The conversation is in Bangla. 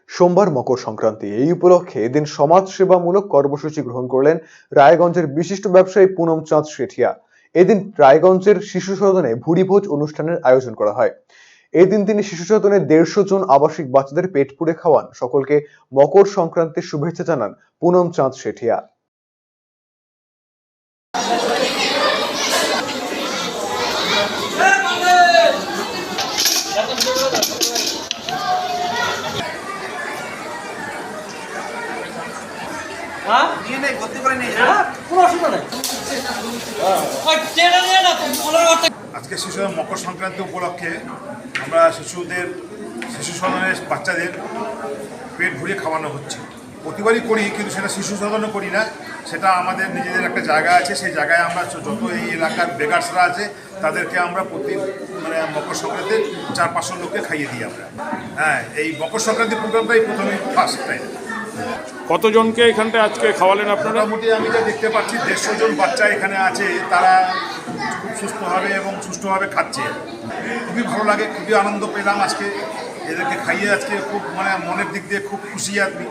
সোমবার মকর সংক্রান্তি। এই উপলক্ষে এদিন সমাজসেবামূলক কর্মসূচি গ্রহণ করলেন রায়গঞ্জের বিশিষ্ট ব্যবসায়ী পুনম চাঁদ শেঠিয়া। এদিন রায়গঞ্জের শিশু সদনে ভুরিভোজ অনুষ্ঠানের আয়োজন করা হয়। এদিন তিনি শিশু সদনে 150 জন আবাসিক বাচ্চাদের পেট পুড়ে খাওয়ান। সকলকে মকর সংক্রান্তির শুভেচ্ছা জানান পুনম চাঁদ শেঠিয়া। আজকে শিশু মকর সংক্রান্তি উপলক্ষে আমরা শিশু সদনের বাচ্চাদের পেট ভরিয়ে খাওয়ানো হচ্ছে। প্রতিবারই করি, কিন্তু সেটা শিশু সদনে করি না, সেটা আমাদের নিজেদের একটা জায়গা আছে। সেই জায়গায় আমরা যত এই এলাকার বেগার্সরা আছে তাদেরকে আমরা মকর সংক্রান্তির 400-500 লোককে খাইয়ে দিই আমরা। হ্যাঁ, এই মকর সংক্রান্তি প্রোগ্রামটাই ফার্স্ট টাইম। কতজনকে এখানটায় আজকে খাওয়ালেন আপনারা? মোটামুটি আমি যা দেখতে পাচ্ছি 150 জন বাচ্চা এখানে আছে, তারা খুব সুস্থভাবে এবং সুষ্ঠুভাবে খাচ্ছে। খুবই ভালো লাগে, খুবই আনন্দ পেলাম আজকে এদেরকে খাইয়ে। আজকে খুব মনের দিক দিয়ে খুব খুশি আমি।